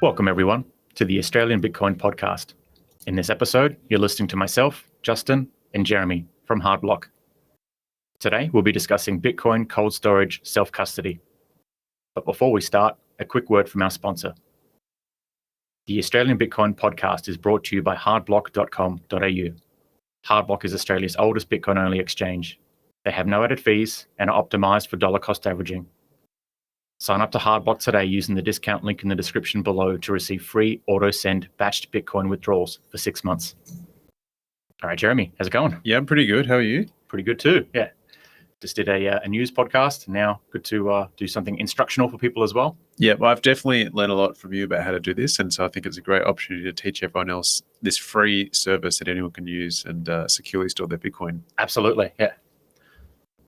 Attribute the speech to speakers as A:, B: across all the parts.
A: Welcome, everyone, to the Australian Bitcoin podcast. In this episode, you're listening to myself, Justin, and Jeremy from Hardblock. Today, we'll be discussing Bitcoin cold storage self-custody. But before we start, a quick word from our sponsor. The Australian Bitcoin podcast is brought to you by hardblock.com.au. Hardblock is Australia's oldest Bitcoin-only exchange. They have no added fees and are optimized for dollar cost averaging. Sign up to Hardblock today using the discount link in the description below to receive free auto-send batched Bitcoin withdrawals for 6 months. All right, Jeremy, how's it going?
B: Yeah, I'm pretty good. How are you?
A: Pretty good too, yeah. Just did a news podcast. Now good to do something instructional for people as well.
B: Yeah, well, I've definitely learned a lot from you about how to do this. And so I think it's a great opportunity to teach everyone else this free service that anyone can use and securely store their Bitcoin.
A: Absolutely, yeah.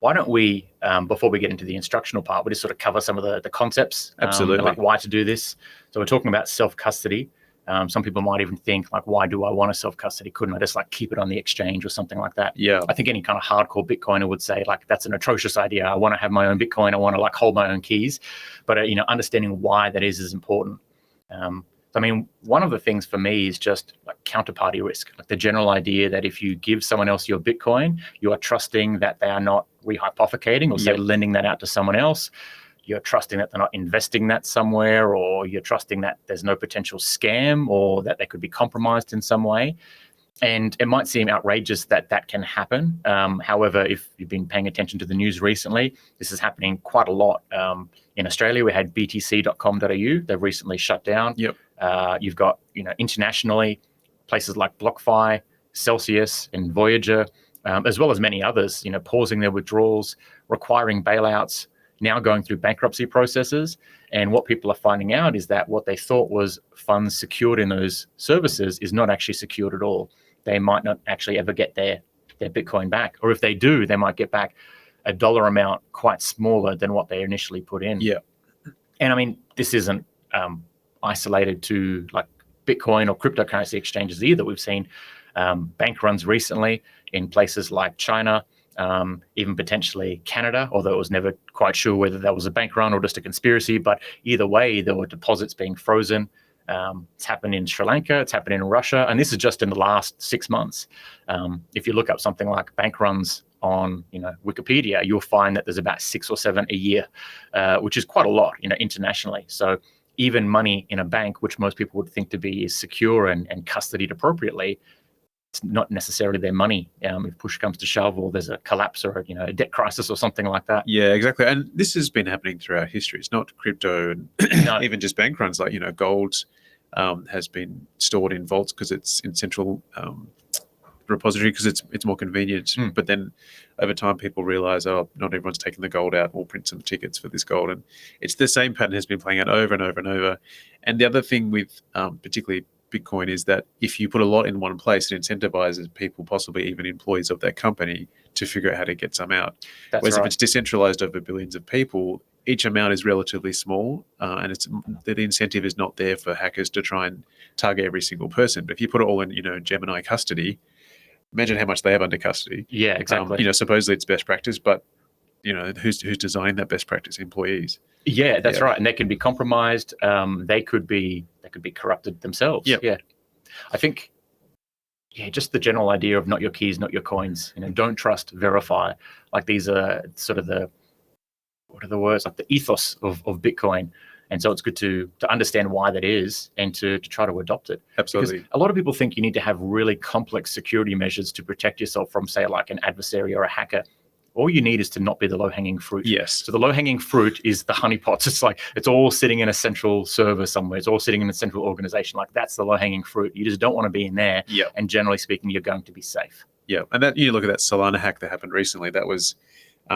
A: Why don't we, before we get into the instructional part, we just sort of cover some of the concepts.
B: Absolutely.
A: Like why to do this. So we're talking about self-custody. Some people might even think, like, why do I want a self-custody? Couldn't I just keep it on the exchange or something like that?
B: Yeah.
A: I think any kind of hardcore Bitcoiner would say, that's an atrocious idea. I want to have my own Bitcoin. I want to hold my own keys. But, understanding why that is important. One of the things for me is just counterparty risk, the general idea that if you give someone else your Bitcoin, you are trusting that they are not rehypothecating or say lending that out to someone else. You're trusting that they're not investing that somewhere, or you're trusting that there's no potential scam or that they could be compromised in some way. And it might seem outrageous that that can happen. However, if you've been paying attention to the news recently, this is happening quite a lot. In Australia, we had btc.com.au. They've recently shut down.
B: Yep.
A: You've got, internationally, places like BlockFi, Celsius, and Voyager, as well as many others, pausing their withdrawals, requiring bailouts, now going through bankruptcy processes. And what people are finding out is that what they thought was funds secured in those services is not actually secured at all. They might not actually ever get their Bitcoin back. Or if they do, they might get back a dollar amount quite smaller than what they initially put in.
B: Yeah.
A: And this isn't isolated to Bitcoin or cryptocurrency exchanges either. We've seen bank runs recently in places like China, even potentially Canada, although it was never quite sure whether that was a bank run or just a conspiracy. But either way, there were deposits being frozen. It's happened in Sri Lanka, it's happened in Russia, and this is just in the last 6 months. If you look up something like bank runs on Wikipedia, you'll find that there's about 6 or 7 a year, which is quite a lot, internationally. So even money in a bank, which most people would think to be is secure and custodied appropriately, it's not necessarily their money. If push comes to shove, or there's a collapse or a debt crisis or something like that.
B: Yeah, exactly. And this has been happening throughout history. It's not crypto and even just bank runs. Gold has been stored in vaults because it's in central repository because it's more convenient. But then over time, people realize, not everyone's taking the gold out. We'll print some tickets for this gold. And it's the same pattern has been playing out over and over and over. And the other thing with particularly Bitcoin is that if you put a lot in one place, it incentivizes people, possibly even employees of that company, to figure out how to get some out. Whereas if it's decentralized over billions of people, each amount is relatively small, and the incentive is not there for hackers to try and target every single person. But if you put it all in, Gemini custody, imagine how much they have under custody.
A: Yeah, exactly.
B: Supposedly it's best practice, but who's designing that best practice? Employees.
A: Yeah, that's right. And they can be compromised. They could be corrupted themselves.
B: Yep.
A: Yeah. I think, just the general idea of not your keys, not your coins. Don't trust, verify. These are sort of what are the words? The ethos of Bitcoin. And so it's good to understand why that is and to try to adopt it.
B: Absolutely.
A: Because a lot of people think you need to have really complex security measures to protect yourself from, say, an adversary or a hacker. All you need is to not be the low-hanging fruit.
B: Yes.
A: So the low-hanging fruit is the honeypots. It's it's all sitting in a central server somewhere. It's all sitting in a central organization. That's the low-hanging fruit. You just don't want to be in there.
B: Yeah.
A: And generally speaking, you're going to be safe.
B: Yeah. And that you look at that Solana hack that happened recently. That was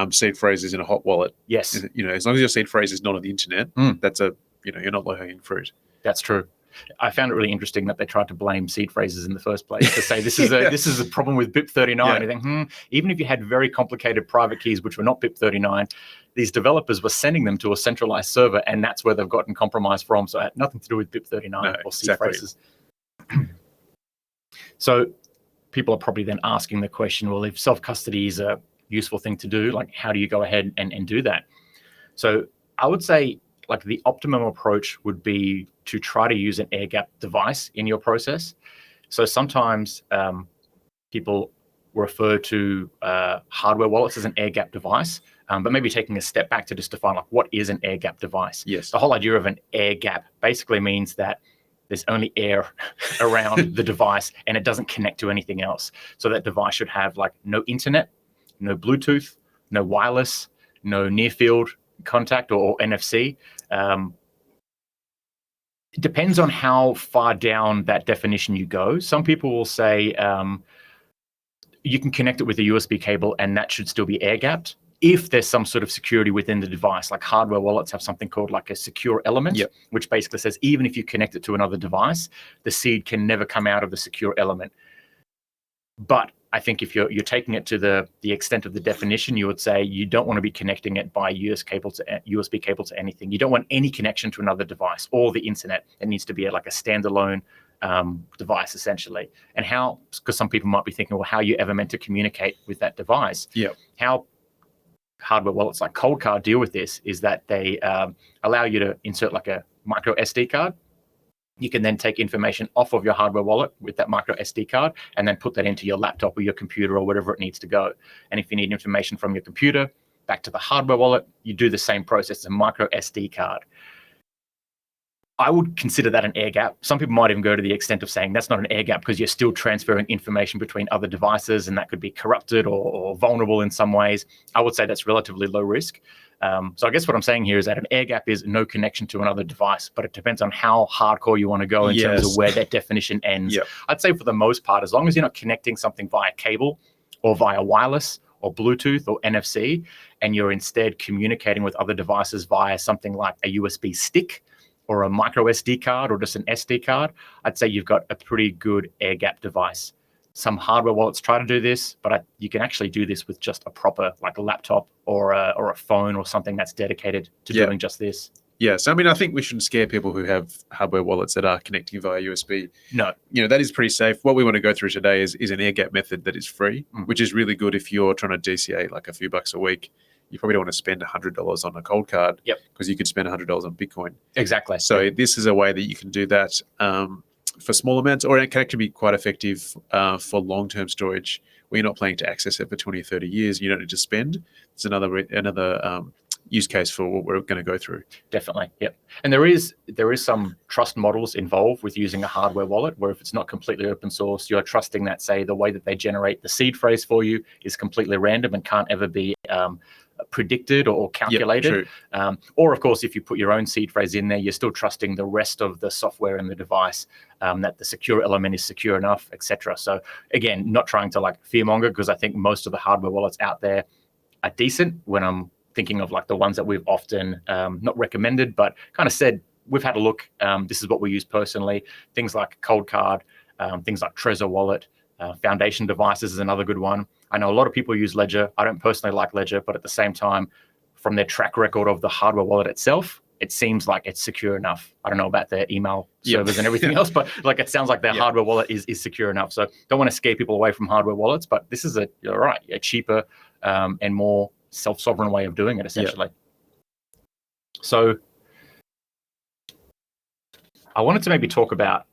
B: seed phrases in a hot wallet.
A: Yes.
B: As long as your seed phrase is not on the internet, that's you're not low-hanging fruit.
A: That's true. I found it really interesting that they tried to blame seed phrases in the first place to say this is a problem with BIP39. Yeah. I think, even if you had very complicated private keys which were not BIP39, these developers were sending them to a centralized server, and that's where they've gotten compromised from. So it had nothing to do with BIP39 or seed phrases. So people are probably then asking the question, well, if self-custody is a useful thing to do, how do you go ahead and do that? So I would say the optimum approach would be to try to use an air-gapped device in your process. So sometimes people refer to hardware wallets as an air-gapped device, but maybe taking a step back to just define like what is an air-gapped device.
B: Yes.
A: The whole idea of an air gap basically means that there's only air around the device and it doesn't connect to anything else. So that device should have like no internet, no Bluetooth, no wireless, no near-field contact or NFC. It depends on how far down that definition you go. Some people will say you can connect it with a USB cable and that should still be air-gapped if there's some sort of security within the device. Like hardware wallets have something called like a secure element, which basically says even if you connect it to another device, the seed can never come out of the secure element. But I think if you're taking it to the extent of the definition, you would say you don't want to be connecting it by USB cable to anything. You don't want any connection to another device or the internet. It needs to be like a standalone device essentially. And how, because some people might be thinking, well, how are you ever meant to communicate with that device? How hardware wallets like ColdCard deal with this is that they allow you to insert like a micro SD card. You can then take information off of your hardware wallet with that micro SD card and then put that into your laptop or your computer or whatever it needs to go. And if you need information from your computer back to the hardware wallet, you do the same process, a micro SD card. I would consider that an air gap. Some people might even go to the extent of saying that's not an air gap because you're still transferring information between other devices and that could be corrupted or vulnerable in some ways. I would say that's relatively low risk. So I guess what I'm saying here is that an air gap is no connection to another device, but it depends on how hardcore you want to go in terms of where that definition ends. I'd say for the most part, as long as you're not connecting something via cable or via wireless or Bluetooth or NFC, and you're instead communicating with other devices via something like a USB stick or a micro SD card or just an SD card, I'd say you've got a pretty good air gap device. Some hardware wallets try to do this, but you can actually do this with just a proper like a laptop or a phone or something that's dedicated to doing just this.
B: Yeah, so I mean, I think we shouldn't scare people who have hardware wallets that are connecting via USB.
A: No.
B: You know, that is pretty safe. What we want to go through today is an air gap method that is free, which is really good if you're trying to DCA like a few bucks a week. You probably don't want to spend $100 on a ColdCard because you could spend $100 on Bitcoin.
A: Exactly.
B: So this is a way that you can do that for small amounts, or it can actually be quite effective for long-term storage where you're not planning to access it for 20 or 30 years. You don't need to spend. It's another use case for what we're going to go through.
A: Definitely, yep. And there is some trust models involved with using a hardware wallet where if it's not completely open source, you're trusting that, say, the way that they generate the seed phrase for you is completely random and can't ever be predicted or calculated. Or of course, if you put your own seed phrase in there, you're still trusting the rest of the software in the device, that the secure element is secure enough, etc. So again, not trying to like fearmonger, because I think most of the hardware wallets out there are decent. When I'm thinking of like the ones that we've often not recommended, but kind of said, we've had a look, this is what we use personally, things like ColdCard, things like Trezor Wallet, Foundation Devices is another good one. I know a lot of people use Ledger. I don't personally like Ledger, but at the same time, from their track record of the hardware wallet itself, it seems like it's secure enough. I don't know about their email servers and everything else, but like it sounds like their hardware wallet is secure enough. So don't want to scare people away from hardware wallets, but this is a cheaper and more self-sovereign way of doing it, essentially. So I wanted to maybe talk about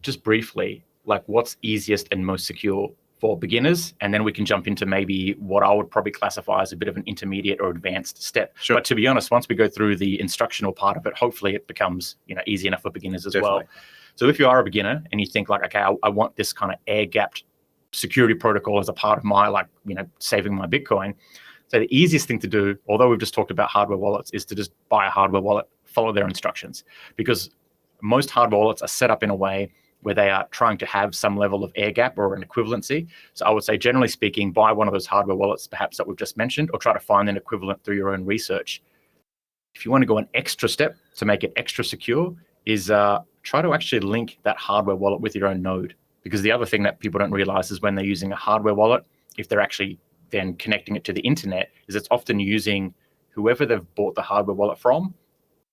A: just briefly like what's easiest and most secure for beginners, and then we can jump into maybe what I would probably classify as a bit of an intermediate or advanced step. But to be honest, once we go through the instructional part of it, hopefully it becomes easy enough for beginners as well. So if you are a beginner and you think like, okay, I want this kind of air-gapped security protocol as a part of my saving my Bitcoin. So the easiest thing to do, although we've just talked about hardware wallets, is to just buy a hardware wallet, follow their instructions, because most hardware wallets are set up in a way where they are trying to have some level of air gap or an equivalency. So I would say, generally speaking, buy one of those hardware wallets, perhaps that we've just mentioned, or try to find an equivalent through your own research. If you want to go an extra step to make it extra secure, is try to actually link that hardware wallet with your own node. Because the other thing that people don't realize is when they're using a hardware wallet, if they're actually then connecting it to the internet, is it's often using whoever they've bought the hardware wallet from,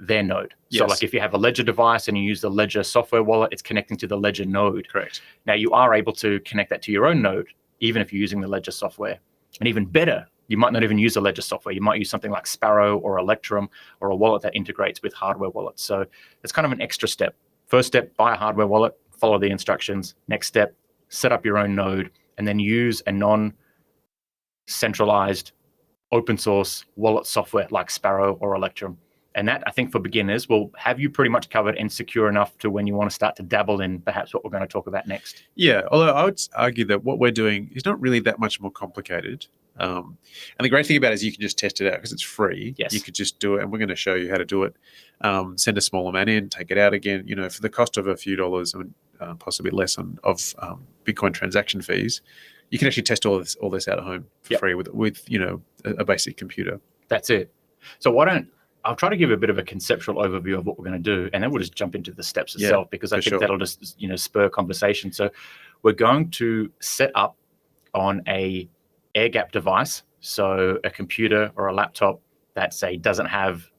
A: their node. So like if you have a Ledger device and you use the Ledger software wallet, it's connecting to the Ledger node.
B: Correct.
A: Now you are able to connect that to your own node, even if you're using the Ledger software. And even better, You might not even use a ledger software. You might use something like Sparrow or Electrum or a wallet that integrates with hardware wallets. So it's kind of an extra step. First step, buy a hardware wallet, follow the instructions. Next step, set up your own node, and then use a non-centralized open source wallet software like Sparrow or Electrum. And that, I think, for beginners, will have you pretty much covered and secure enough to when you want to start to dabble in perhaps what we're going to talk about next.
B: Yeah, although I would argue that what we're doing is not really that much more complicated. And the great thing about it is you can just test it out because it's free.
A: Yes.
B: You could just do it, and we're going to show you how to do it. Send a small amount in, take it out again. For the cost of a few dollars, possibly less of Bitcoin transaction fees, you can actually test all this out at home for free with a basic computer.
A: That's it. So I'll try to give a bit of a conceptual overview of what we're going to do, and then we'll just jump into the steps itself, because I think that'll just spur conversation. So we're going to set up on a air-gapped device, so a computer or a laptop that doesn't have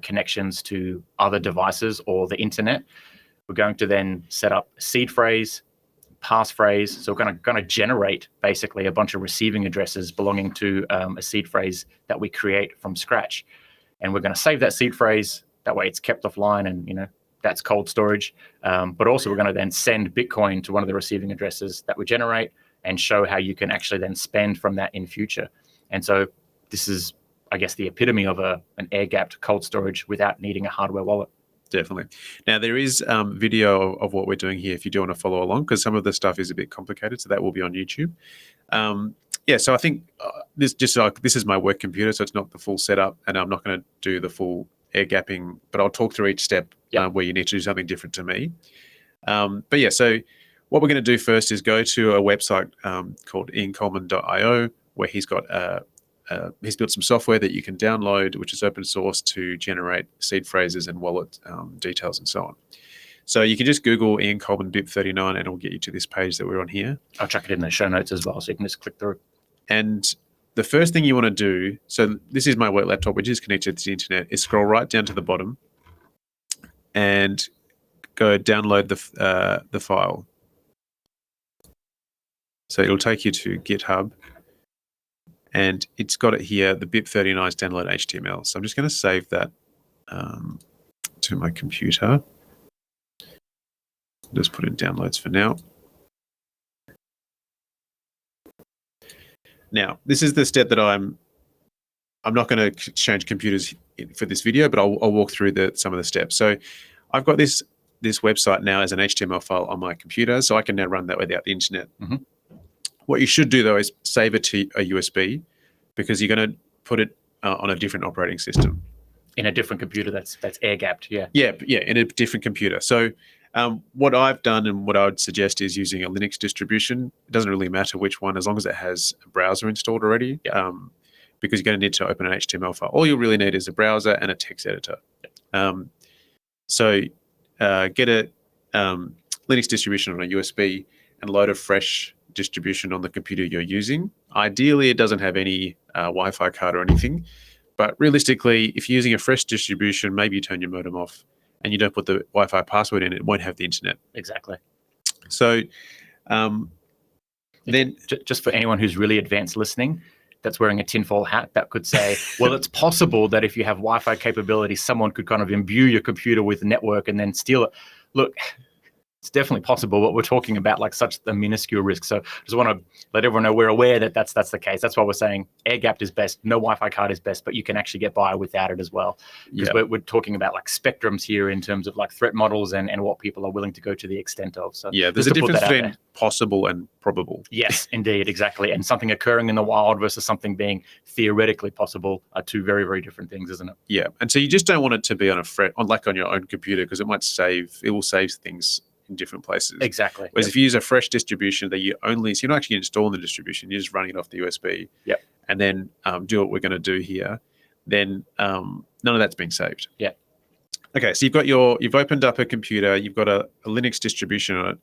A: connections to other devices or the internet. We're going to then set up a seed phrase, passphrase. So we're going to generate basically a bunch of receiving addresses belonging to a seed phrase that we create from scratch. And we're going to save that seed phrase. That way it's kept offline, and that's cold storage. But also we're going to then send Bitcoin to one of the receiving addresses that we generate and show how you can actually then spend from that in future. And so this is, I guess, the epitome of an air-gapped cold storage without needing a hardware wallet.
B: Definitely. Now, there is video of what we're doing here if you do want to follow along, because some of the stuff is a bit complicated, so that will be on YouTube. So I think this is my work computer, so it's not the full setup, and I'm not going to do the full air gapping, but I'll talk through each step where you need to do something different to me. So what we're going to do first is go to a website called iancoleman.io, where he's built some software that you can download, which is open source, to generate seed phrases and wallet details and so on. So you can just Google Ian Coleman BIP39 and it'll get you to this page that we're on here.
A: I'll chuck it in the show notes as well, so you can just click through.
B: And the first thing you want to do, so this is my work laptop, which is connected to the internet, is scroll right down to the bottom and go download the file. So it'll take you to GitHub, and it's got it here, the BIP39's download HTML. So I'm just going to save that to my computer. Just put in downloads for now. Now, this is the step that I'm not going to change computers for this video, but I'll walk through some of the steps. So I've got this website now as an HTML file on my computer, so I can now run that without the internet. Mm-hmm. What you should do, though, is save it to a USB, because you're going to put it on a different operating system.
A: In a different computer that's air-gapped, yeah.
B: Yeah, in a different computer. So what I've done and what I would suggest is using a Linux distribution. It doesn't really matter which one, as long as it has a browser installed already, because you're going to need to open an HTML file. All you really need is a browser and a text editor. So get a Linux distribution on a USB and load a fresh distribution on the computer you're using. Ideally, it doesn't have any Wi-Fi card or anything, but realistically, if you're using a fresh distribution, maybe you turn your modem off and you don't put the Wi-Fi password in, it won't have the internet.
A: Exactly.
B: So then...
A: Just for anyone who's really advanced listening, that's wearing a tinfoil hat, that could say, well, it's possible that if you have Wi-Fi capability, someone could kind of imbue your computer with network and then steal it. Look, it's definitely possible, but we're talking about like such a minuscule risk. So just want to let everyone know we're aware that that's the case. That's why we're saying air-gapped is best. No Wi-Fi card is best, but you can actually get by without it as well. Because we're talking about like spectrums here in terms of like threat models and what people are willing to go to the extent of. So
B: yeah, there's a difference between possible and probable.
A: Yes, indeed, exactly. And something occurring in the wild versus something being theoretically possible are two very, very different things, isn't it?
B: Yeah, and so you just don't want it to be on on your own computer, because it will save things in different places.
A: Exactly.
B: Whereas if you use a fresh distribution that so you're not actually installing the distribution, you're just running it off the USB.
A: Yep.
B: And then do what we're going to do here. Then none of that's being saved.
A: Yeah.
B: Okay, so you've opened up a computer, you've got a Linux distribution on it.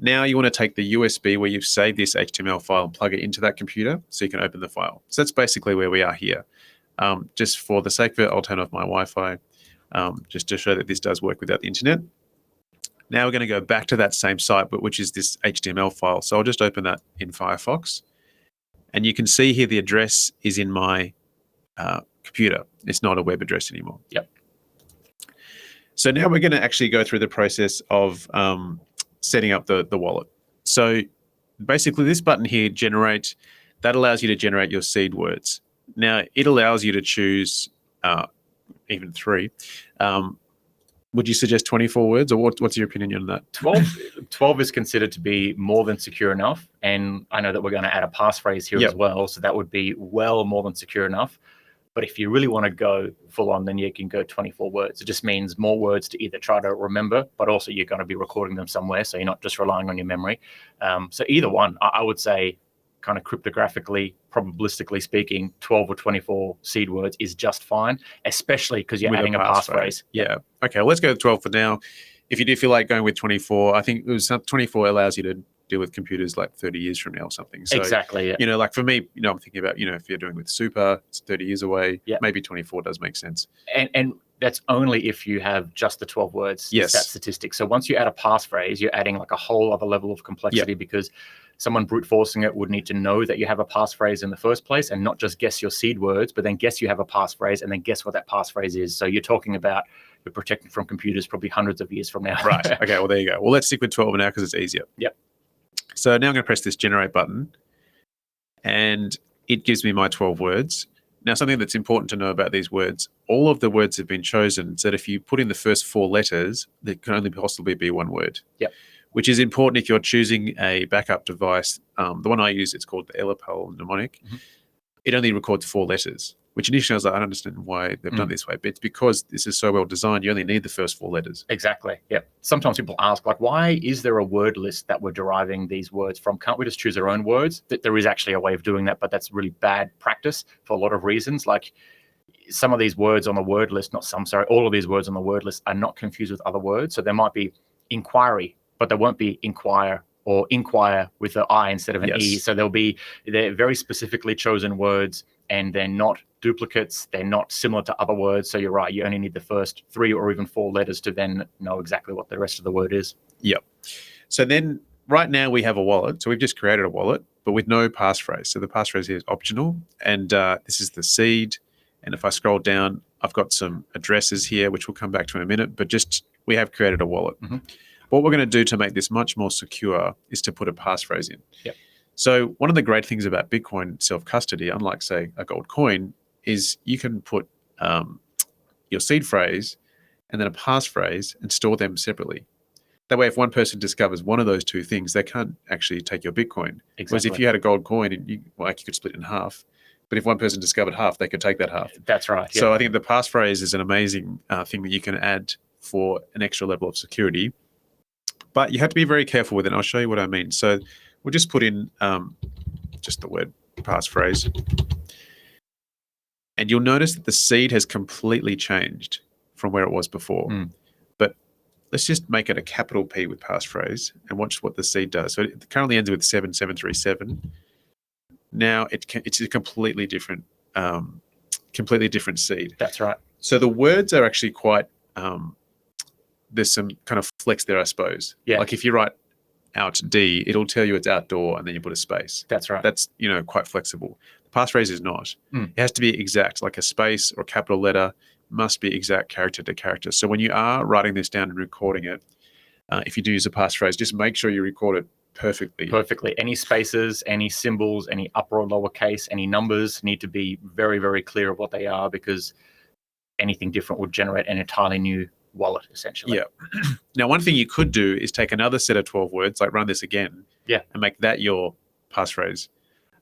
B: Now you want to take the USB where you've saved this HTML file and plug it into that computer so you can open the file. So that's basically where we are here. Just for the sake of it, I'll turn off my Wi-Fi just to show that this does work without the internet. Now we're going to go back to that same site, but which is this HTML file. So I'll just open that in Firefox. And you can see here the address is in my computer. It's not a web address anymore.
A: Yep.
B: So now we're going to actually go through the process of setting up the wallet. So basically this button here, generate, that allows you to generate your seed words. Now it allows you to choose even 3. Would you suggest 24 words, or what's your opinion on that?
A: 12 is considered to be more than secure enough. And I know that we're going to add a passphrase here as well. So that would be well more than secure enough. But if you really want to go full on, then you can go 24 words. It just means more words to either try to remember, but also you're going to be recording them somewhere. So you're not just relying on your memory. So either one, I would say kind of cryptographically, probabilistically speaking, 12 or 24 seed words is just fine, especially because you're adding a passphrase.
B: Yeah. Okay, well, let's go with 12 for now. If you do feel like going with 24, I think it was 24 allows you to deal with computers like 30 years from now or something. So,
A: exactly. Yeah.
B: You know, like for me, you know, I'm thinking about, you know, if you're doing with super, it's 30 years away.
A: Yeah.
B: Maybe 24 does make sense.
A: And that's only if you have just the 12 words.
B: Yes.
A: That statistic. So once you add a passphrase, you're adding like a whole other level of complexity because someone brute forcing it would need to know that you have a passphrase in the first place and not just guess your seed words, but then guess you have a passphrase and then guess what that passphrase is. So you're talking about you're protected from computers probably hundreds of years from now.
B: Right. Okay. Well, there you go. Well, let's stick with 12 now because it's easier.
A: Yep.
B: So now I'm going to press this generate button and it gives me my 12 words. Now, something that's important to know about these words, all of the words have been chosen so that if you put in the first 4 letters, there can only possibly be one word.
A: Yep.
B: Which is important if you're choosing a backup device. The one I use, it's called the Electrum mnemonic. Mm-hmm. It only records 4 letters, which initially I was like, I don't understand why they've done this way. But it's because this is so well designed, you only need the first 4 letters.
A: Exactly. Yeah. Sometimes people ask, like, why is there a word list that we're deriving these words from? Can't we just choose our own words? That there is actually a way of doing that, but that's really bad practice for a lot of reasons. Like some of these words on the word list, all of these words on the word list are not confused with other words. So there might be inquiry, but there won't be inquire or inquire with an I instead of an E. So they're very specifically chosen words and they're not duplicates. They're not similar to other words. So you're right. You only need the first 3 or even 4 letters to then know exactly what the rest of the word is.
B: Yep. So then right now we have a wallet. So we've just created a wallet, but with no passphrase. So the passphrase here is optional. And this is the seed. And if I scroll down, I've got some addresses here, which we'll come back to in a minute, but just we have created a wallet. Mm-hmm. What we're going to do to make this much more secure is to put a passphrase in.
A: Yep.
B: So one of the great things about Bitcoin self-custody, unlike, say, a gold coin, is you can put your seed phrase and then a passphrase and store them separately. That way, if one person discovers one of those 2 things, they can't actually take your Bitcoin.
A: Exactly.
B: Whereas if you had a gold coin, you could split it in half. But if one person discovered half, they could take that half.
A: That's right.
B: So I think the passphrase is an amazing thing that you can add for an extra level of security. But you have to be very careful with it. And I'll show you what I mean. So we'll just put in just the word passphrase. And you'll notice that the seed has completely changed from where it was before. But let's just make it a capital P with passphrase and watch what the seed does. So it currently ends with 7737. Now it's a completely different seed.
A: That's right.
B: So the words are actually quite... there's some kind of flex there, I suppose.
A: Yeah.
B: Like if you write out D, it'll tell you it's outdoor and then you put a space.
A: That's right.
B: That's, quite flexible. The passphrase is not. It has to be exact, like a space or a capital letter must be exact character to character. So when you are writing this down and recording it, if you do use a passphrase, just make sure you record it perfectly.
A: Perfectly. Any spaces, any symbols, any upper or lower case, any numbers need to be very, very clear of what they are because anything different would generate an entirely new wallet, essentially.
B: Yeah. Now, one thing you could do is take another set of 12 words, like run this again, and make that your passphrase.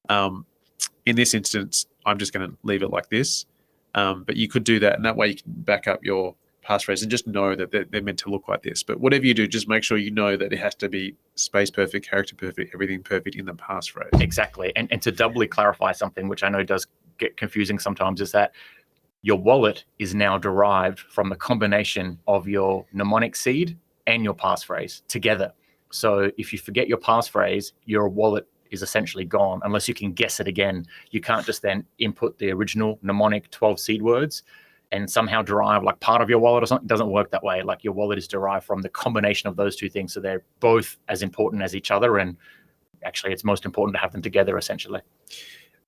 B: In this instance, I'm just going to leave it like this, but you could do that, and that way you can back up your passphrase and just know that they're meant to look like this. But whatever you do, just make sure you know that it has to be space perfect, character perfect, everything perfect in the passphrase.
A: Exactly. And to doubly clarify something, which I know does get confusing sometimes, is that your wallet is now derived from the combination of your mnemonic seed and your passphrase together. So if you forget your passphrase, your wallet is essentially gone unless you can guess it again. You can't just then input the original mnemonic 12 seed words and somehow derive like part of your wallet or something. It doesn't work that way. Like your wallet is derived from the combination of those 2 things. So they're both as important as each other. And actually, it's most important to have them together, essentially.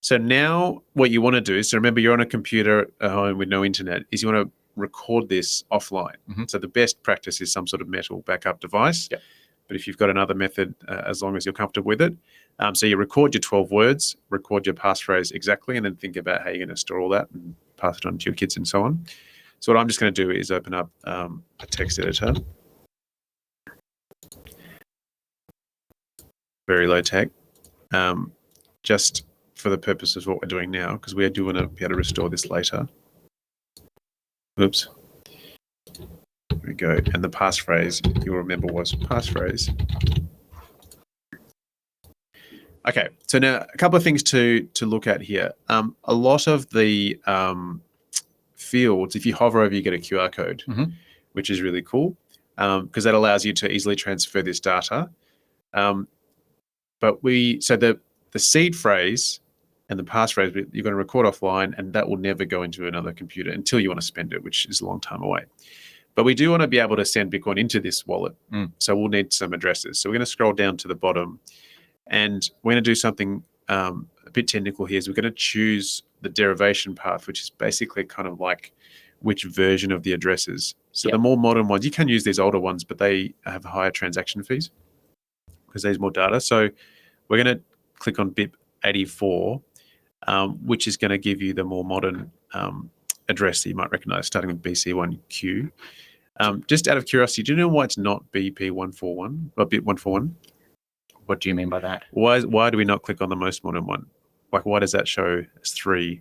B: So now what you want to do is, so remember you're on a computer at home with no internet, is you want to record this offline. So the best practice is some sort of metal backup device.
A: Yep.
B: But if you've got another method, as long as you're comfortable with it. So you record your 12 words, record your passphrase exactly, and then think about how you're going to store all that and pass it on to your kids and so on. So what I'm just going to do is open up a text editor. Very low tech. Just for the purpose of what we're doing now, because we do want to be able to restore this later. Oops. There we go. And the passphrase, you'll remember, was passphrase. Okay, so now a couple of things to look at here. A lot of the fields, if you hover over, you get a QR code, which is really cool, because that allows you to easily transfer this data. So the seed phrase and the passphrase, you're going to record offline, and that will never go into another computer until you want to spend it, which is a long time away. But we do want to be able to send Bitcoin into this wallet. So we'll need some addresses. So we're going to scroll down to the bottom, and we're going to do something a bit technical here. Is we're going to choose the derivation path, which is basically kind of like which version of the addresses. So the more modern ones, you can use these older ones, but they have higher transaction fees because there's more data. So we're going to click on BIP 84, which is going to give you the more modern address that you might recognize, starting with BC1Q. Just out of curiosity, do you know why it's not BP141 or BIP 141?
A: What do you mean by that?
B: Why do we not click on the most modern one? Like, why does that show as 3?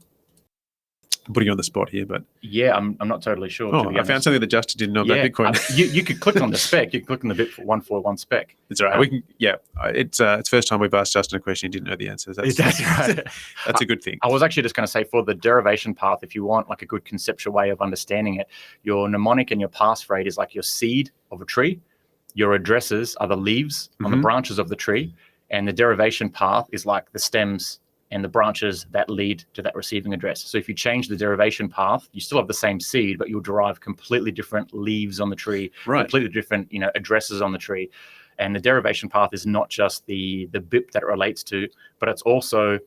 B: I'm putting you on the spot here, but
A: yeah, I'm not totally sure.
B: Oh, I found something that Justin didn't know about Bitcoin.
A: You could click on the spec. You could click on the BIP 141 spec.
B: It's all right. We can. Yeah, it's the first time we've asked Justin a question he didn't know the answer. That's
A: right.
B: That's a good thing.
A: I was actually just going to say, for the derivation path, if you want like a good conceptual way of understanding it, your mnemonic and your passphrase is like your seed of a tree. Your addresses are the leaves on the branches of the tree, and the derivation path is like the stems and the branches that lead to that receiving address. So if you change the derivation path, you still have the same seed, but you'll derive completely different leaves on the tree, completely different, addresses on the tree. And the derivation path is not just the BIP that it relates to, but it's also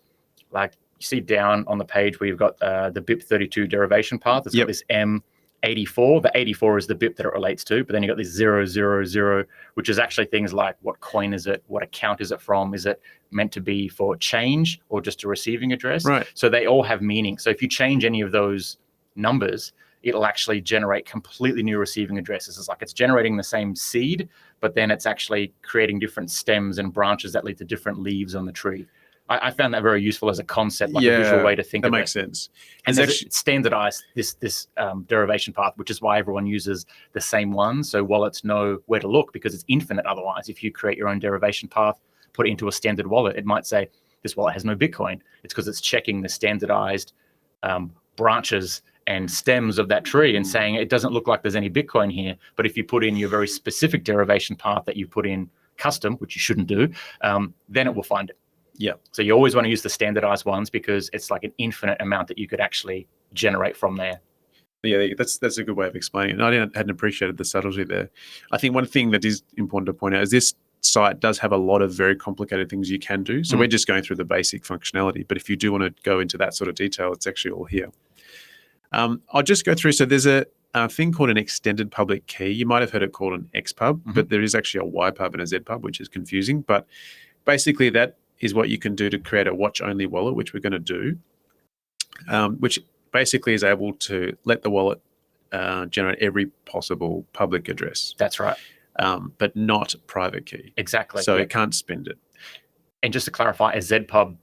A: like you see down on the page where you've got the BIP 32 derivation path. It's got this M84. The 84 is the BIP that it relates to, but then you got this 000, which is actually things like what coin is it, what account is it from, is it meant to be for change or just a receiving address?
B: Right.
A: So they all have meaning. So if you change any of those numbers, it'll actually generate completely new receiving addresses. It's like it's generating the same seed, but then it's actually creating different stems and branches that lead to different leaves on the tree. I found that very useful as a concept, like a visual way to think of it.
B: That makes sense.
A: And it's standardized this derivation path, which is why everyone uses the same one. So wallets know where to look because it's infinite otherwise. If you create your own derivation path, put it into a standard wallet, it might say this wallet has no Bitcoin. It's because it's checking the standardized branches and stems of that tree and saying it doesn't look like there's any Bitcoin here. But if you put in your very specific derivation path that you put in custom, which you shouldn't do, then it will find it.
B: Yeah.
A: So you always want to use the standardized ones because it's like an infinite amount that you could actually generate from there.
B: Yeah, that's a good way of explaining it. I hadn't appreciated the subtlety there. I think one thing that is important to point out is this site does have a lot of very complicated things you can do. So we're just going through the basic functionality. But if you do want to go into that sort of detail, it's actually all here. I'll just go through. So there's a thing called an extended public key. You might have heard it called an XPub, but there is actually a YPub and a ZPub, which is confusing. But basically that is what you can do to create a watch-only wallet, which we're going to do, which basically is able to let the wallet generate every possible public address.
A: That's right.
B: But not private key.
A: Exactly.
B: So it can't spend it. And
A: just to clarify, a ZPub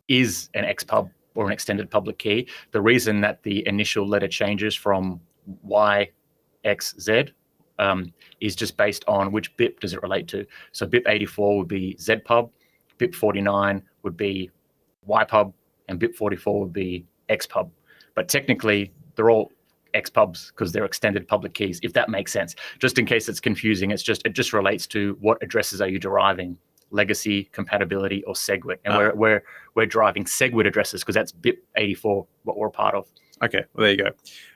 A: is an XPub or an extended public key. The reason that the initial letter changes from YXZ is just based on which BIP does it relate to. So BIP 84 would be ZPub, BIP 49 would be YPub, and BIP 44 would be XPub. But technically, they're all XPubs because they're extended public keys, if that makes sense. Just in case it's confusing, it just relates to what addresses are you deriving, legacy, compatibility, or SegWit. And we're driving SegWit addresses because that's BIP 84, what we're a part of.
B: Okay, well, there you go.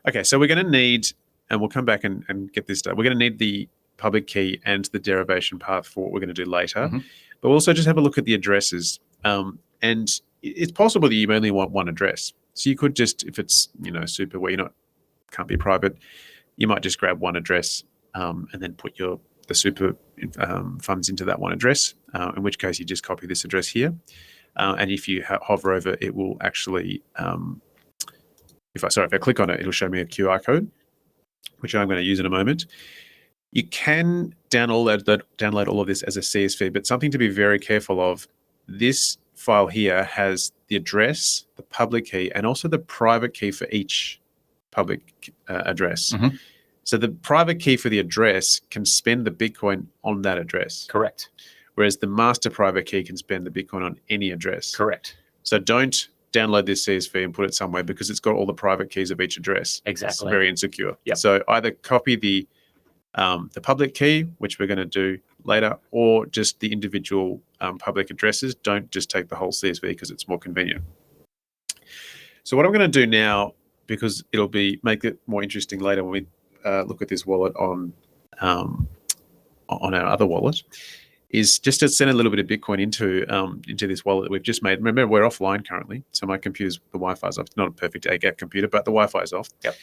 B: Okay, so we're going to need, and we'll come back and get this done. We're going to need the public key and the derivation path for what we're going to do later. But we'll also just have a look at the addresses. And it's possible that you only want one address. So you could just, if it's super where can't be private, you might just grab one address and then put the super funds into that one address. In which case you just copy this address here, and if you hover over, it will actually, if I click on it, it'll show me a QR code, which I'm going to use in a moment. You can download all of this as a CSV, but something to be very careful of. This file here has the address, the public key, and also the private key for each public address.
A: Mm-hmm.
B: So the private key for the address can spend the Bitcoin on that address.
A: Correct.
B: Whereas the master private key can spend the Bitcoin on any address.
A: Correct.
B: So don't download this CSV and put it somewhere because it's got all the private keys of each address.
A: Exactly.
B: It's very insecure.
A: Yep.
B: So either copy the public key, which we're going to do later, or just the individual public addresses. Don't just take the whole CSV because it's more convenient. So what I'm going to do now, because it'll make it more interesting later when we look at this wallet on our other wallet, is just to send a little bit of Bitcoin into this wallet that we've just made. Remember, we're offline currently, so my the Wi-Fi's off. It's not a perfect air-gap computer, but the Wi-Fi is off.
A: Yep.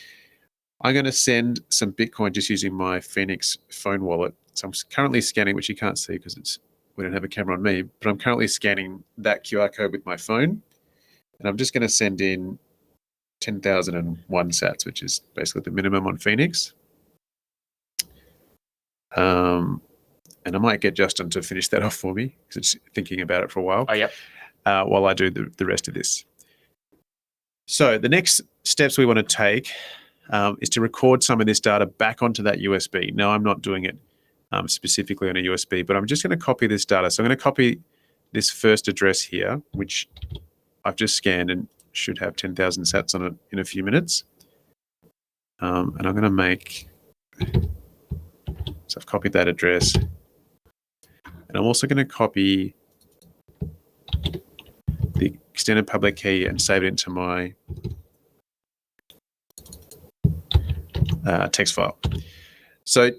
B: I'm going to send some Bitcoin just using my Phoenix phone wallet. So I'm currently scanning, which you can't see because we don't have a camera on me, but I'm currently scanning that QR code with my phone, and I'm just going to send in 10,001 sats, which is basically the minimum on Phoenix. And I might get Justin to finish that off for me because it's thinking about it for a while.
A: Oh, yep.
B: While I do the rest of this. So the next steps we want to take is to record some of this data back onto that USB. Now, I'm not doing it specifically on a USB, but I'm just going to copy this data. So I'm going to copy this first address here, which I've just scanned and should have 10,000 sats on it in a few minutes. And I'm going to make... So I've copied that address. And I'm also going to copy the extended public key and save it into my text file. So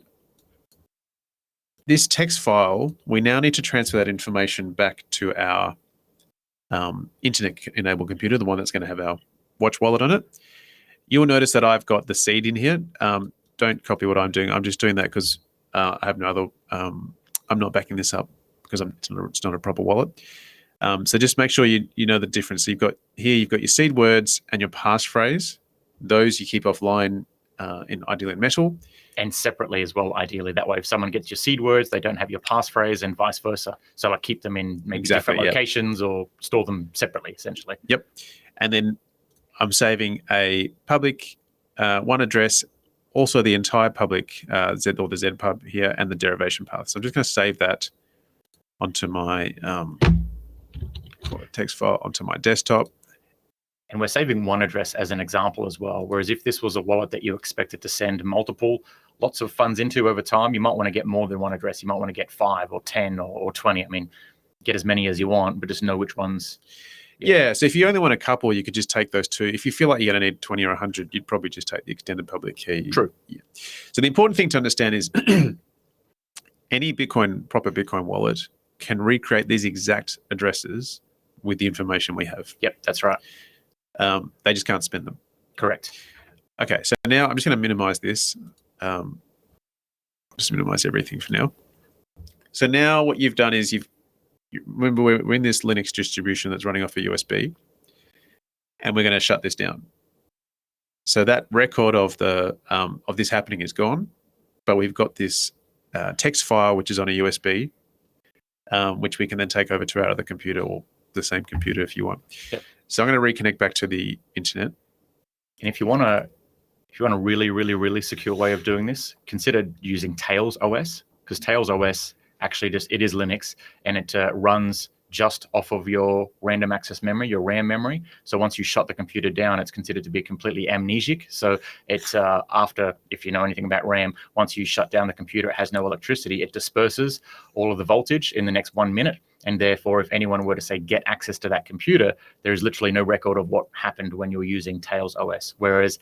B: this text file, we now need to transfer that information back to our internet-enabled computer, the one that's going to have our watch wallet on it. You'll notice that I've got the seed in here. Don't copy what I'm doing. I'm just doing that because I have no other... I'm not backing this up because it's not a proper wallet. So just make sure you know the difference. So you've got your seed words and your passphrase. Those you keep offline, ideally in metal.
A: And separately as well, ideally. That way, if someone gets your seed words, they don't have your passphrase and vice versa. So like keep them in maybe different locations or store them separately, essentially.
B: Yep. And then I'm saving a public one address, also the entire public Z or the Z pub here, and the derivation path. So I'm just going to save that onto my text file onto my desktop.
A: And we're saving one address as an example as well. Whereas if this was a wallet that you expected to send lots of funds into over time, you might want to get more than one address. You might want to get 5 or 10 or 20. I mean, get as many as you want, but just know which ones.
B: Yeah, so if you only want a couple, you could just take those two. If you feel like you're going to need 20 or 100, you'd probably just take the extended public key.
A: True.
B: Yeah. So the important thing to understand is any proper Bitcoin wallet can recreate these exact addresses with the information we have.
A: Yep, that's right.
B: They just can't spend them.
A: Correct.
B: Okay, so now I'm just going to minimize this. Just minimize everything for now. So now what you've done is remember we're in this Linux distribution that's running off a USB, and we're going to shut this down. So that record of this happening is gone, but we've got this text file which is on a USB, which we can then take over to our other computer or the same computer if you want.
A: Yep.
B: So I'm going to reconnect back to the internet.
A: And if you want a really, really, really secure way of doing this, consider using Tails OS, because Tails OS actually it is Linux, and it runs just off of your random access memory, your RAM memory. So once you shut the computer down, it's considered to be completely amnesic. So it's after, if you know anything about RAM, once you shut down the computer, it has no electricity. It disperses all of the voltage in the next 1 minute. And therefore, if anyone were to say get access to that computer, there is literally no record of what happened when you were using Tails OS. Whereas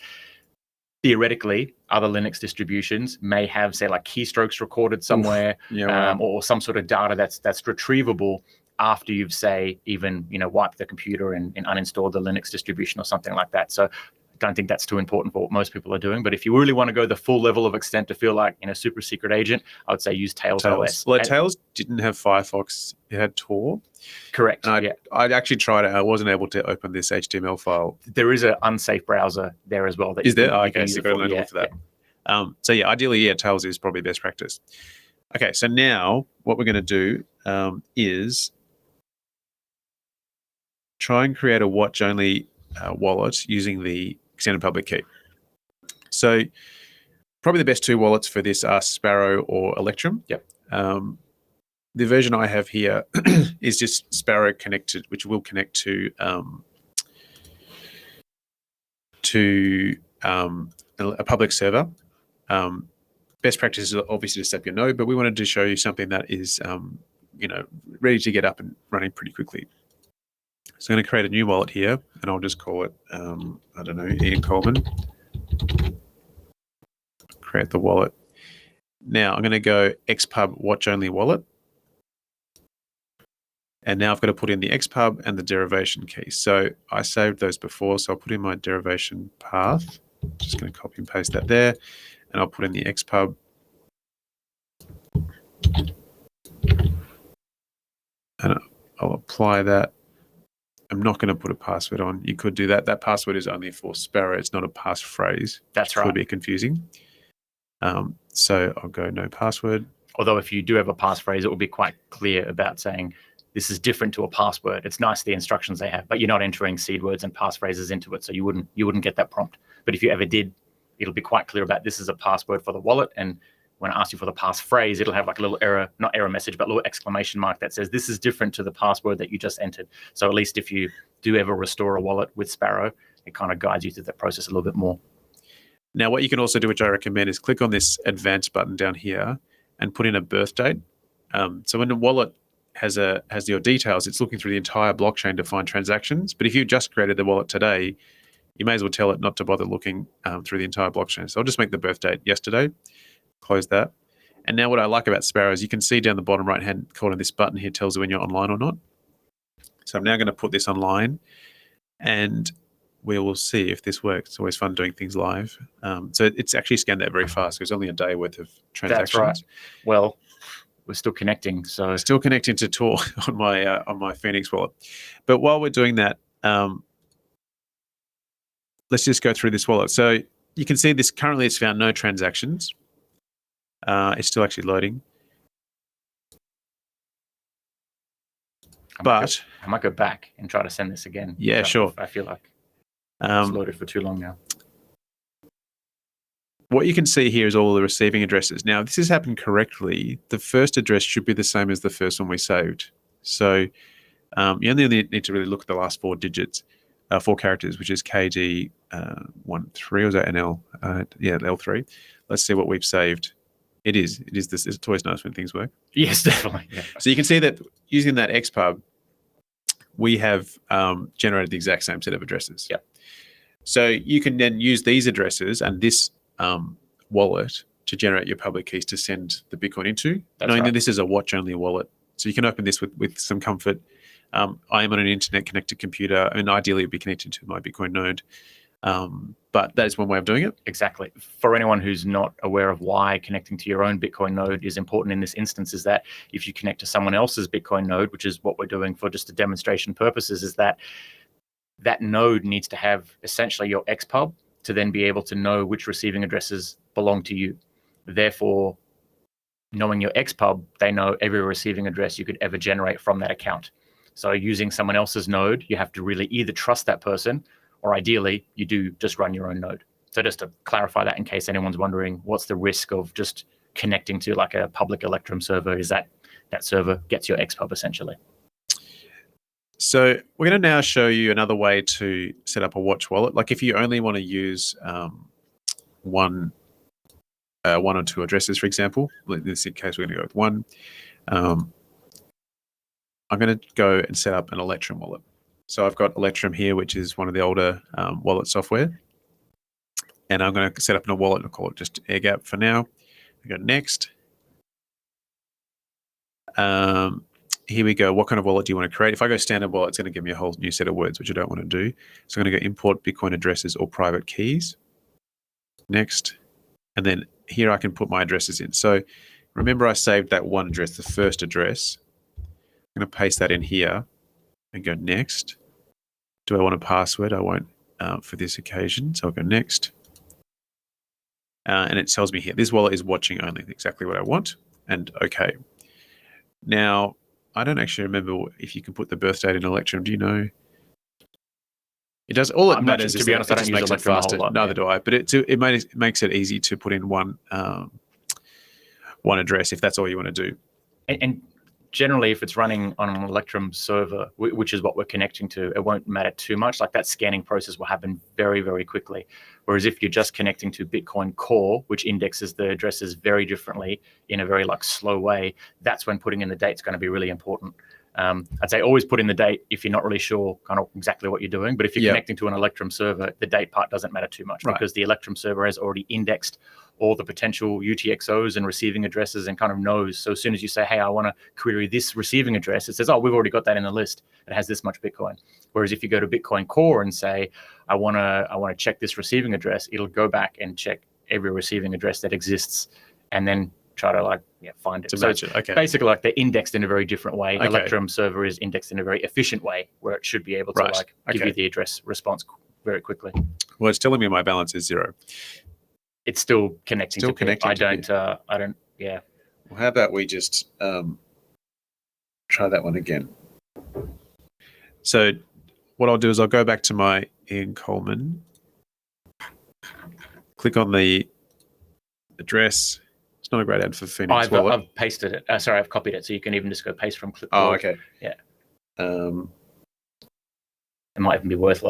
A: theoretically, other Linux distributions may have, say, like keystrokes recorded somewhere, or some sort of data that's retrievable after you've, say, even wiped the computer and uninstalled the Linux distribution or something like that. So don't think that's too important for what most people are doing. But if you really want to go the full level of extent to feel like super secret agent, I would say use Tails OS.
B: Well, Tails didn't have Firefox; it had Tor.
A: Correct.
B: And I'd actually tried it. I wasn't able to open this HTML file.
A: There is an unsafe browser there as well.
B: Is there? Okay, so go and look for that. So yeah, ideally, Tails is probably best practice. Okay, so now what we're going to do is try and create a watch-only wallet using the extended public key. So probably the best two wallets for this are Sparrow or Electrum.
A: Yep.
B: The version I have here is just Sparrow connected, which will connect to a public server. Best practice is obviously to set up your node, but we wanted to show you something that is ready to get up and running pretty quickly. So I'm going to create a new wallet here, and I'll just call it, I don't know, Ian Coleman. Create the wallet. Now I'm going to go xpub watch only wallet. And now I've got to put in the xpub and the derivation key. So I saved those before, so I'll put in my derivation path. Just going to copy and paste that there. And I'll put in the xpub. And I'll apply that. I'm not going to put a password on. You could do that. That password is only for Sparrow. It's not a passphrase.
A: That's right.
B: It could be confusing. So I'll go no password.
A: Although if you do have a passphrase, it will be quite clear about saying this is different to a password. It's nice the instructions they have, but you're not entering seed words and passphrases into it, so you wouldn't get that prompt. But if you ever did, it'll be quite clear about this is a password for the wallet, and when I ask you for the passphrase, it'll have like a little error, not error message, but a little exclamation mark that says this is different to the password that you just entered. So at least if you do ever restore a wallet with Sparrow, it kind of guides you through that process a little bit more.
B: Now, what you can also do, which I recommend, is click on this advanced button down here and put in a birth date. So when the wallet has your details, it's looking through the entire blockchain to find transactions. But if you just created the wallet today, you may as well tell it not to bother looking through the entire blockchain. So I'll just make the birth date yesterday. Close that. And now what I like about Sparrow is you can see down the bottom right-hand corner, this button here tells you when you're online or not. So I'm now going to put this online, and we will see if this works. It's always fun doing things live. So it's actually scanned that very fast. There's only a day worth of transactions.
A: That's right. Well, we're still connecting. So
B: still connecting to Tor on my Phoenix wallet. But while we're doing that, let's just go through this wallet. So you can see this currently it's found no transactions. It's still actually loading. I
A: might go back and try to send this again.
B: Yeah, sure.
A: I feel like it's loaded for too long now.
B: What you can see here is all the receiving addresses. Now, if this has happened correctly, the first address should be the same as the first one we saved. So you only need to really look at the last four digits, 4 characters, which is KD 13, or is that NL? Yeah, L3. Let's see what we've saved. It is this. It's always nice when things work.
A: Yes, definitely. Yeah.
B: So you can see that using that xpub, we have generated the exact same set of addresses.
A: Yep.
B: So you can then use these addresses and this wallet to generate your public keys to send the Bitcoin into. Knowing that this is a watch-only wallet. So you can open this with some comfort. I am on an internet-connected computer, and ideally it'd be connected to my Bitcoin node. But that is one way of doing it.
A: Exactly. For anyone who's not aware of why connecting to your own Bitcoin node is important in this instance, is that if you connect to someone else's Bitcoin node, which is what we're doing for just a demonstration purposes, is that node needs to have essentially your xpub to then be able to know which receiving addresses belong to you. Therefore, knowing your xpub, they know every receiving address you could ever generate from that account. So using someone else's node, you have to really either trust that person, or ideally, you do just run your own node. So just to clarify that in case anyone's wondering, what's the risk of just connecting to like a public Electrum server, is that server gets your xpub essentially.
B: So we're going to now show you another way to set up a watch wallet. Like if you only want to use one or two addresses, for example, in this case, we're going to go with one. I'm going to go and set up an Electrum wallet. So I've got Electrum here, which is one of the older wallet software. And I'm going to set up a wallet. I'll call it just AirGap for now. I go next. here we go. What kind of wallet do you want to create? If I go standard wallet, it's going to give me a whole new set of words, which I don't want to do. So I'm going to go import Bitcoin addresses or private keys. Next. And then here I can put my addresses in. So remember I saved that one address, the first address. I'm going to paste that in here and go next. Do I want a password? I won't for this occasion. So I'll go next. And it tells me here, this wallet is watching only, exactly what I want. And okay. Now, I don't actually remember if you can put the birth date in Electrum. Do you know? It does. All it matters is,
A: to be honest, I don't use Electrum a whole lot.
B: Neither do I. But it makes it easy to put in one address if that's all you want to do.
A: And generally, if it's running on an Electrum server, which is what we're connecting to, it won't matter too much. Like that scanning process will happen very, very quickly. Whereas if you're just connecting to Bitcoin Core, which indexes the addresses very differently in a very slow way, that's when putting in the date is going to be really important. I'd say always put in the date if you're not really sure kind of exactly what you're doing. But if you're connecting to an Electrum server, the date part doesn't matter too much because the Electrum server has already indexed all the potential UTXOs and receiving addresses and kind of knows. So as soon as you say, hey, I want to query this receiving address, it says, oh, we've already got that in the list. It has this much Bitcoin. Whereas if you go to Bitcoin Core and say, I want to check this receiving address, it'll go back and check every receiving address that exists and then try to find it. So it's basically they're indexed in a very different way. Okay. Electrum server is indexed in a very efficient way where it should be able to give you the address response very quickly.
B: Well, it's telling me my balance is 0.
A: It's still connecting to PIP. I don't. Yeah.
B: Well, how about we just try that one again? So what I'll do is I'll go back to my Ian Coleman, click on the address. It's not a great ad for Phoenix Wallet.
A: I've pasted it. I've copied it. So you can even just go paste from clipboard.
B: Oh, okay.
A: Yeah. It might even be worth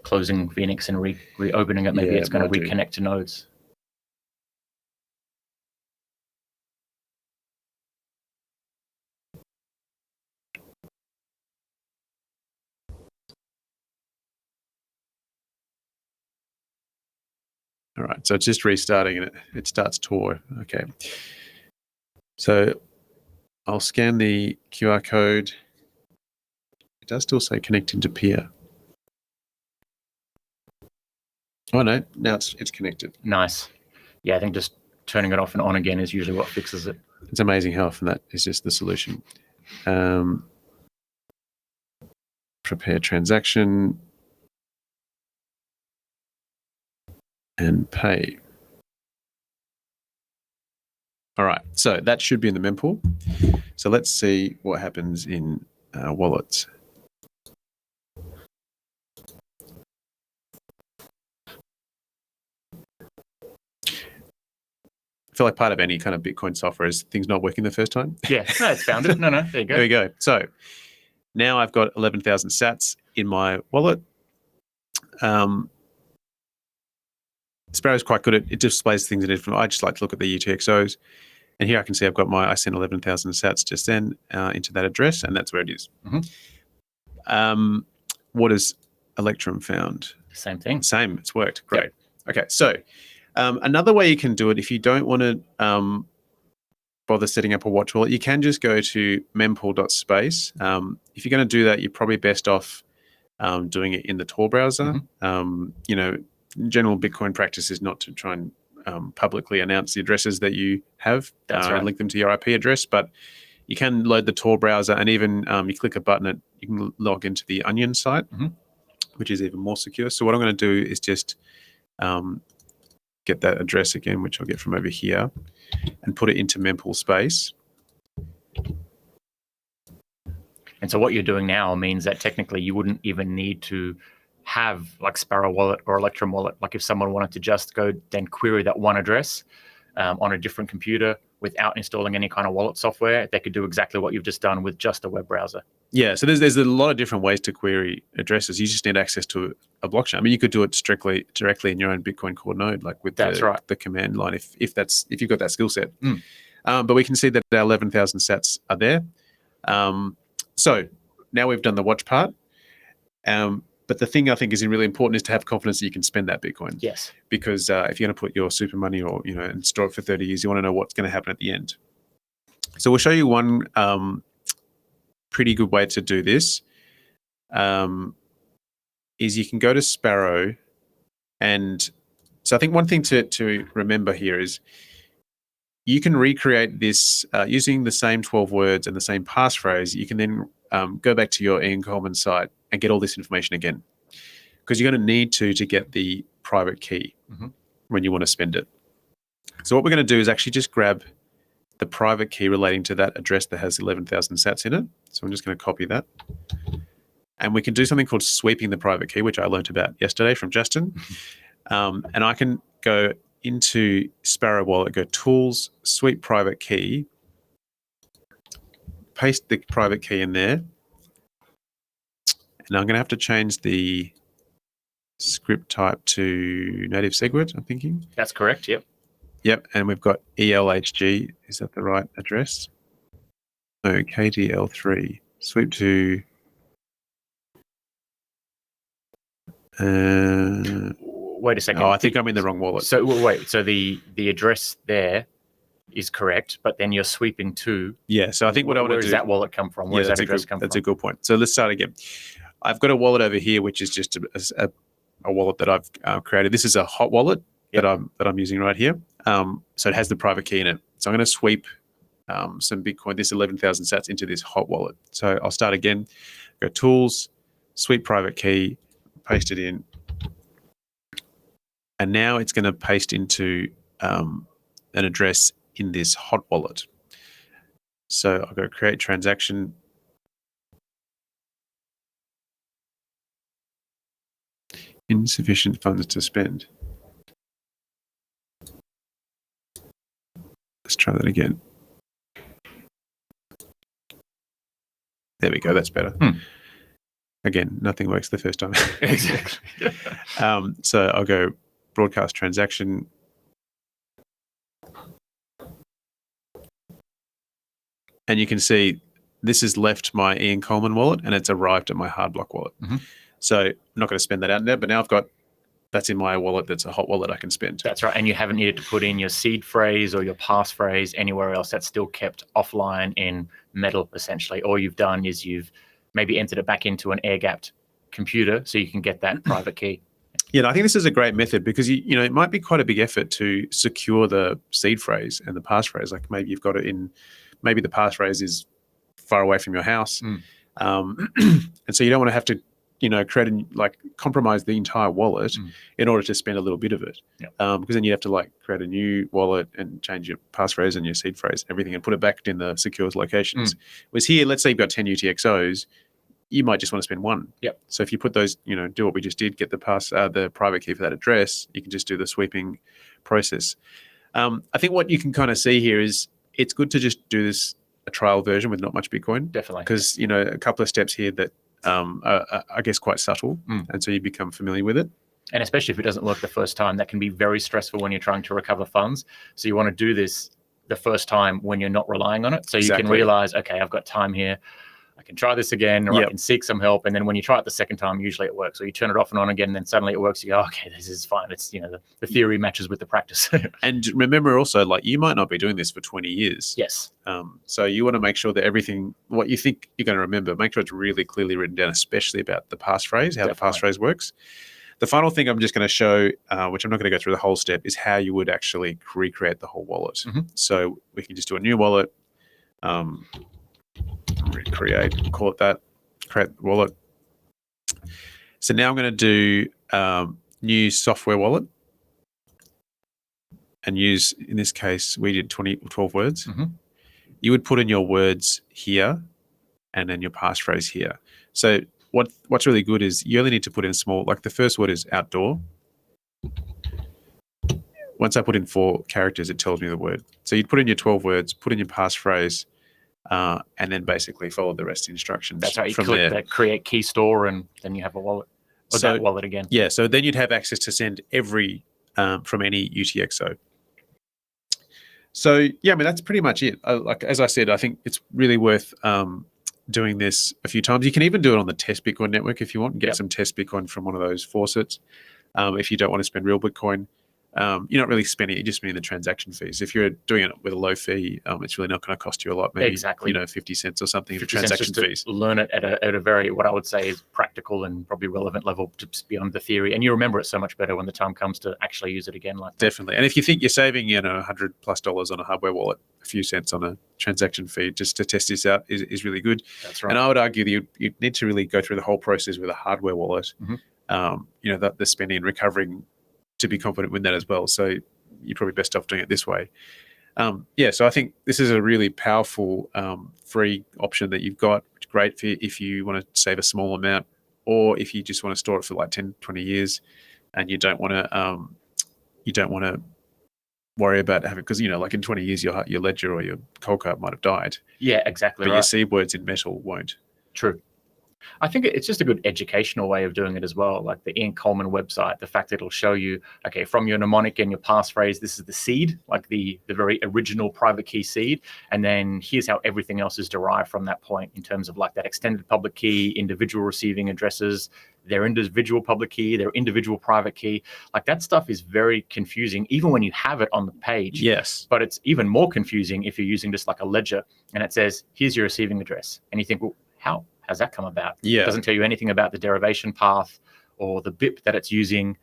A: closing Phoenix and reopening it. Maybe it's going to reconnect to nodes.
B: All right, so it's just restarting and it starts Tor. Okay. So I'll scan the QR code. It does still say connecting to peer. Oh no, now it's connected.
A: Nice. Yeah, I think just turning it off and on again is usually what fixes it.
B: It's amazing how often that is just the solution. Prepare transaction. And pay. All right, so that should be in the mempool. So let's see what happens in wallets. I feel like part of any kind of Bitcoin software is things not working the first time.
A: Yeah, no, it's found it. No, there you go.
B: There we go. So now I've got 11,000 sats in my wallet. Sparrow's quite good at it displays things in different. I just like to look at the UTXOs, and here I can see I sent 11,000 sats just then into that address, and that's where it is.
A: Mm-hmm.
B: What has Electrum found?
A: Same thing.
B: Same. It's worked. Great. Yep. Okay. So another way you can do it if you don't want to bother setting up a watch wallet, you can just go to mempool.space. If you're going to do that, you're probably best off doing it in the Tor browser. Mm-hmm. General Bitcoin practice is not to try and publicly announce the addresses that you have and link them to your IP address, but you can load the Tor browser and even you click a button, you can log into the Onion site, which is even more secure. So what I'm going to do is just get that address again, which I'll get from over here, and put it into mempool space.
A: And so what you're doing now means that technically you wouldn't even need to have Sparrow wallet or Electrum wallet. If someone wanted to just go then query that one address on a different computer without installing any kind of wallet software, they could do exactly what you've just done with just a web browser. Yeah,
B: so there's a lot of different ways to query addresses. You just need access to a blockchain. I mean, you could do it directly in your own Bitcoin Core node, with the command line, if you've got that skill set. But we can see that our 11,000 sats are there. So now we've done the watch part. But the thing I think is really important is to have confidence that you can spend that Bitcoin.
A: Yes.
B: Because if you're going to put your super money or and store it for 30 years, you want to know what's going to happen at the end. So we'll show you one pretty good way to do this is you can go to Sparrow. And so I think one thing to remember here is you can recreate this using the same 12 words and the same passphrase. You can then go back to your Ian Coleman site and get all this information again, because you're going to need to get the private key when you want to spend it. So what we're going to do is actually just grab the private key relating to that address that has 11,000 sats in it. So I'm just going to copy that. And we can do something called sweeping the private key, which I learned about yesterday from Justin. And I can go into Sparrow Wallet, go Tools, Sweep Private Key, paste the private key in there. And I'm going to have to change the script type to native SegWord, I'm thinking.
A: That's correct, yep.
B: Yep, and we've got ELHG. Is that the right address? No, KDL3. Sweep to...
A: wait a second.
B: Oh, I think I'm in the wrong wallet.
A: So wait, so the address there is correct, but then you're sweeping to...
B: Yeah, so I think what I want to do...
A: Where does that wallet come from? Where does that address come from?
B: That's a good point. So let's start again. I've got a wallet over here, which is just a wallet that I've created. This is a hot wallet that I'm using right here. So it has the private key in it. So I'm going to sweep some Bitcoin, this 11,000 sats, into this hot wallet. So I'll start again. Go Tools, Sweep Private Key, paste it in. And now it's going to paste into an address in this hot wallet. So I'll go create transaction. Insufficient funds to spend. Let's try that again. There we go. That's better. Again, nothing works the first time.
A: Exactly.
B: So I'll go broadcast transaction. And you can see this has left my Ian Coleman wallet and it's arrived at my Hardblock wallet. So I'm not going to spend that out there, but now I've got, that's in my wallet, that's a hot wallet I can spend.
A: That's right. And you haven't needed to put in your seed phrase or your passphrase anywhere else. That's still kept offline in metal, essentially. All you've done is you've maybe entered it back into an air-gapped computer so you can get that private key.
B: Yeah, I think this is a great method because, you know, it might be quite a big effort to secure the seed phrase and the passphrase. Like maybe you've got it in, maybe the passphrase is far away from your house. And so you don't want to have to, you know, create and like compromise the entire wallet in order to spend a little bit of it. Because then you have to like create a new wallet and change your passphrase and your seed phrase and everything and put it back in the secure locations. Whereas here, let's say you've got 10 UTXOs, you might just want to spend one. So if you put those, you know, do what we just did, get the private key for that address, you can just do the sweeping process. I think what you can kind of see here is it's good to just do this a trial version with not much Bitcoin.
A: Definitely.
B: Because, you know, a couple of steps here that are, I guess, quite subtle. And so you become familiar with it.
A: And especially if it doesn't work the first time, that can be very stressful when you're trying to recover funds. So you want to do this the first time when you're not relying on it. So you can realize, okay, I've got time here. I can try this again, or I can seek some help. And then when you try it the second time, usually it works. So you turn it off and on again, and then suddenly it works. You go, okay, this is fine. It's, you know, the theory matches with the practice.
B: And remember also, like, you might not be doing this for 20 years.
A: Yes.
B: So you want to make sure that everything, what you think you're going to remember, make sure it's really clearly written down, especially about the passphrase, how the passphrase works. The final thing I'm just going to show, which I'm not going to go through the whole step, is how you would actually recreate the whole wallet. So we can just do a new wallet. Recreate, call it that, create the wallet. So now I'm going to do new software wallet and use, in this case, we did 12 words. You would put in your words here and then your passphrase here. So what's really good is you only need to put in small, like the first word is outdoor. Once I put in 4 characters, it tells me the word. So you'd put in your 12 words, put in your passphrase, and then basically follow the rest of the instructions.
A: That's right. You click that create key store, and then you have a wallet. Or that wallet again.
B: Yeah. So then you'd have access to send every from any UTXO. So yeah, I mean that's pretty much it. Like as I said, I think it's really worth doing this a few times. You can even do it on the test Bitcoin network if you want, and get some test Bitcoin from one of those faucets. If you don't want to spend real Bitcoin. you're not really spending it, you're just spending the transaction fees. If you're doing it with a low fee, it's really not going to cost you a lot, maybe
A: Exactly.
B: 50 cents or something for
A: 50 cents
B: transaction
A: just to
B: fees.
A: learn it at a very, what I would say is practical and probably relevant level, just beyond the theory. And you remember it so much better when the time comes to actually use it again like that.
B: Definitely. And if you think you're saving, $100+ on a hardware wallet, a few cents on a transaction fee just to test this out is really good.
A: That's right.
B: And I would argue that you need to really go through the whole process with a hardware wallet, the spending and recovering, to be confident with that as well. So you're probably best off doing it this way. So I think this is a really powerful free option that you've got. It's great for if you want to save a small amount, or if you just want to store it for like 10, 20 years, and you don't want to worry about having, because like in 20 years your ledger or your ColdCard might have died.
A: Yeah, exactly.
B: But
A: right.
B: your seed words in metal won't.
A: True. I think it's just a good educational way of doing it as well. Like the Ian Coleman website, the fact that it'll show you, okay, from your mnemonic and your passphrase, this is the seed, like the very original private key seed. And then here's how everything else is derived from that point in terms of like that extended public key, individual receiving addresses, their individual public key, their individual private key. Like that stuff is very confusing, even when you have it on the page.
B: Yes.
A: But it's even more confusing if you're using just like a ledger and it says, here's your receiving address. And you think, well, how's that come about?
B: Yeah.
A: It doesn't tell you anything about the derivation path or the BIP that it's using,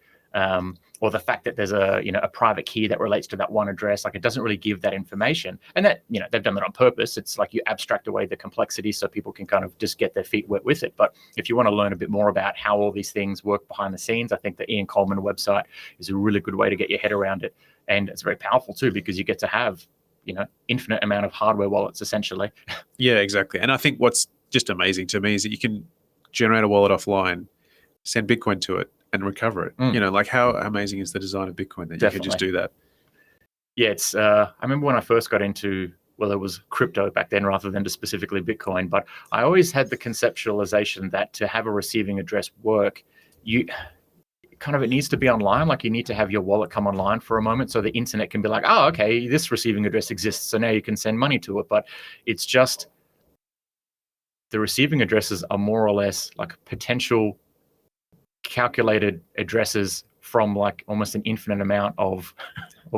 A: or the fact that there's a private key that relates to that one address. Like it doesn't really give that information. And that, they've done that on purpose. It's like you abstract away the complexity so people can kind of just get their feet wet with it. But if you want to learn a bit more about how all these things work behind the scenes, I think the Ian Coleman website is a really good way to get your head around it. And it's very powerful too, because you get to have, infinite amount of hardware wallets essentially.
B: Yeah, exactly. And I think what's just amazing to me is that you can generate a wallet offline, send Bitcoin to it, and recover it. Like how amazing is the design of Bitcoin that you can just do that?
A: Yeah, it's. I remember when I first got into, it was crypto back then rather than just specifically Bitcoin. But I always had the conceptualization that to have a receiving address work, it needs to be online. Like you need to have your wallet come online for a moment so the internet can be like, oh, okay, this receiving address exists, so now you can send money to it. But it's just, the receiving addresses are more or less like potential calculated addresses from like almost an infinite amount of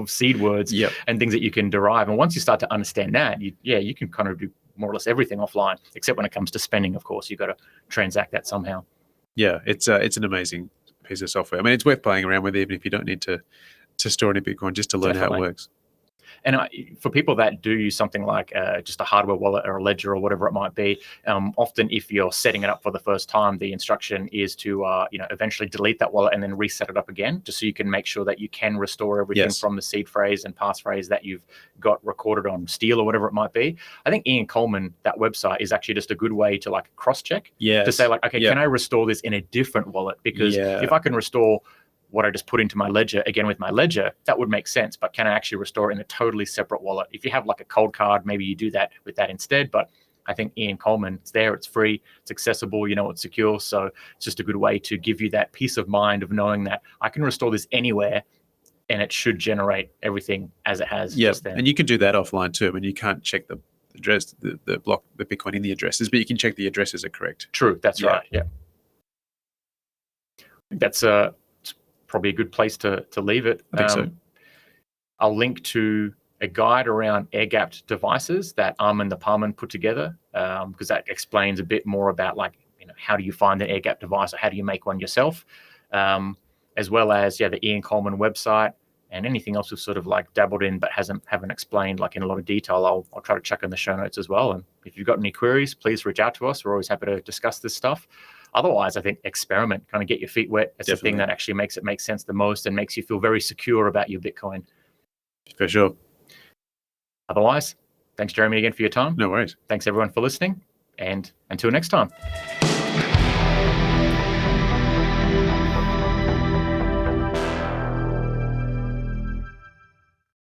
A: seed words and things that you can derive. And once you start to understand that, you can kind of do more or less everything offline, except when it comes to spending, of course, you've got to transact that somehow. Yeah,
B: it's an amazing piece of software. I mean, it's worth playing around with, even if you don't need to store any Bitcoin, just to learn how it works.
A: And for people that do use something like just a hardware wallet or a ledger or whatever it might be, often if you're setting it up for the first time, the instruction is to eventually delete that wallet and then reset it up again, just so you can make sure that you can restore everything from the seed phrase and passphrase that you've got recorded on steel or whatever it might be. I think Ian Coleman, that website, is actually just a good way to like cross-check, to say like, okay, can I restore this in a different wallet? Because if I can restore what I just put into my ledger again with my ledger, that would make sense. But can I actually restore it in a totally separate wallet? If you have like a ColdCard, maybe you do that with that instead. But I think Ian Coleman, it's there, it's free, it's accessible, it's secure. So it's just a good way to give you that peace of mind of knowing that I can restore this anywhere and it should generate everything as it has just then.
B: And you can do that offline too. I mean, you can't check the address, the Bitcoin in the addresses, but you can check the addresses are correct.
A: True, that's right. Yeah. That's probably a good place to leave it.
B: I think so.
A: I'll link to a guide around air-gapped devices that Armin the Parman put together, because that explains a bit more about like, how do you find an air-gapped device, or how do you make one yourself, as well as the Ian Coleman website and anything else we've sort of like dabbled in but haven't explained like in a lot of detail. I'll try to chuck in the show notes as well. And if you've got any queries, please reach out to us. We're always happy to discuss this stuff. Otherwise, I think experiment, kind of get your feet wet. That's the thing that actually makes it make sense the most and makes you feel very secure about your Bitcoin.
B: For sure.
A: Otherwise, thanks, Jeremy, again for your time.
B: No worries.
A: Thanks, everyone, for listening. And until next time.